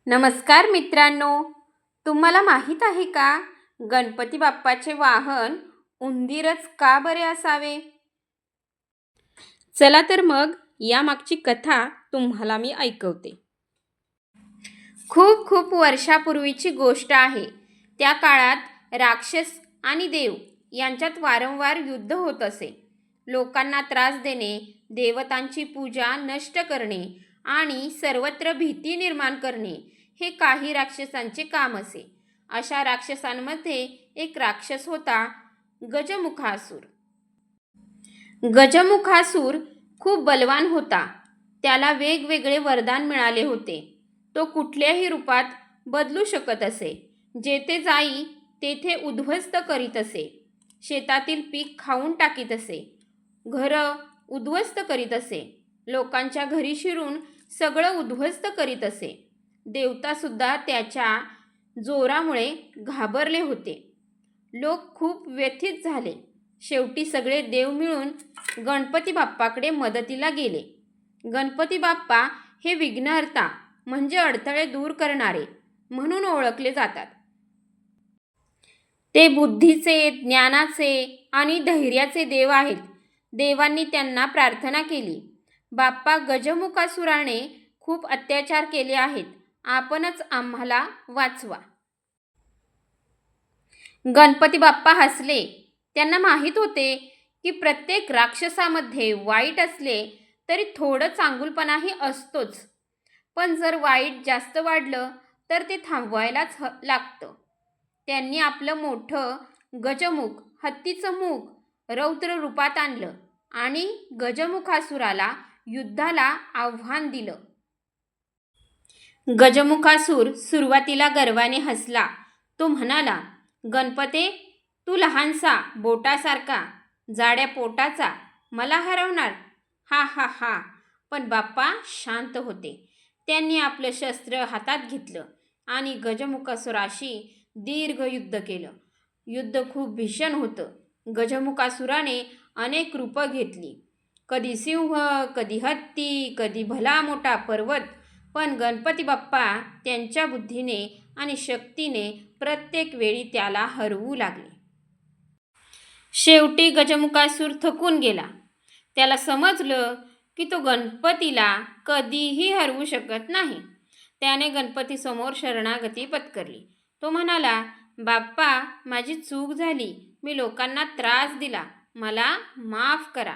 नमस्कार मित्रांनो, तुम्हाला माहीत आहे का गणपती बाप्पाचे वाहन उंदीरच का बरे असावे? चला तर मग यामागची कथा तुम्हाला मी ऐकवते. खूप खूप वर्षापूर्वीची गोष्ट आहे. त्या काळात राक्षस आणि देव यांच्यात वारंवार युद्ध होत असे. लोकांना त्रास देणे, देवतांची पूजा नष्ट करणे आणि सर्वत्र भीती निर्माण करणे हे काही राक्षसांचे काम असे. अशा राक्षसांमध्ये एक राक्षस होता, गजमुखासूर. गजमुखासूर खूप बलवान होता. त्याला वेगवेगळे वरदान मिळाले होते. तो कुठल्याही रूपात बदलू शकत असे. जेथे जाई तेथे उद्ध्वस्त करीत असे. शेतातील पीक खाऊन टाकीत असे. घरं उद्ध्वस्त करीत असे. लोकांच्या घरी शिरून सगळं उद्ध्वस्त करीत असे. देवतासुद्धा त्याच्या जोरामुळे घाबरले होते. लोक खूप व्यथित झाले. शेवटी सगळे देव मिळून गणपती बाप्पाकडे मदतीला गेले. गणपती बाप्पा हे विघ्नहर्ता म्हणजे अडथळे दूर करणारे म्हणून ओळखले जातात. ते बुद्धीचे, ज्ञानाचे आणि धैर्याचे देव आहेत. देवांनी त्यांना प्रार्थना केली, बाप्पा, गजमुखासुराने खूप अत्याचार केले आहेत. आपणच आम्हाला वाचवा. गणपती बाप्पा हसले. त्यांना माहीत होते की प्रत्येक राक्षसामध्ये वाईट असले तरी थोडं चांगुलपणाही असतोच. पण जर वाईट जास्त वाढलं तर ते थांबवायलाच लागतं. त्यांनी आपलं मोठं गजमुख, हत्तीचं मुख, रौद्र रूपात आणलं आणि गजमुखासुराला युद्धाला आव्हान दिलं. गजमुखासूर सुरुवातीला गर्वाने हसला. तो म्हणाला, गणपते, तू लहानसा, बोटासारखा, जाड्या पोटाचा मला हरवणार? हा हा हा. पण बाप्पा शांत होते. त्यांनी आपलं शस्त्र हातात घेतलं आणि गजमुखासुराशी दीर्घ युद्ध केलं. युद्ध खूप भीषण होतं. गजमुखासुराने अनेक रूपं घेतली. कधी सिंह, कधी हत्ती, कधी भला मोठा पर्वत. पण गणपती बाप्पा त्यांच्या बुद्धीने आणि शक्तीने प्रत्येक वेळी त्याला हरवू लागले. शेवटी गजमुखासूर थकून गेला. त्याला समजलं की तो गणपतीला कधीही हरवू शकत नाही. त्याने गणपतीसमोर शरणागती पत्करली. तो म्हणाला, बाप्पा, माझी चूक झाली. मी लोकांना त्रास दिला. मला माफ करा.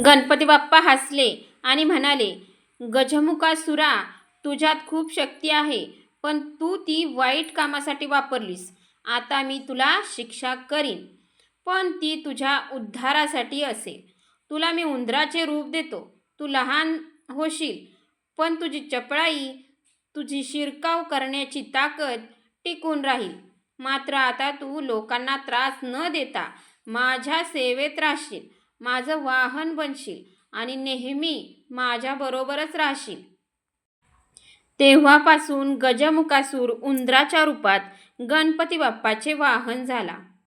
गणपती बाप्पा हसले आणि म्हणाले, गजमुखासुरा, तुझ्यात खूप शक्ती आहे, पण तू ती वाईट कामासाठी वापरलीस. आता मी तुला शिक्षा करीन, पण ती तुझ्या उद्धारासाठी असेल. तुला मी उंदराचे रूप देतो. तू लहान होशील, पण तुझी चपळाई, तुझी शिरकाव करण्याची ताकद टिकून राहील. मात्र आता तू लोकांना त्रास न देता माझ्या सेवेत राहशील, माझं वाहन बनशील आणि नेहमी माझ्याबरोबरच राहशील. तेव्हापासून गजमुखासूर उंदराच्या रूपात गणपती बाप्पाचे वाहन झाला.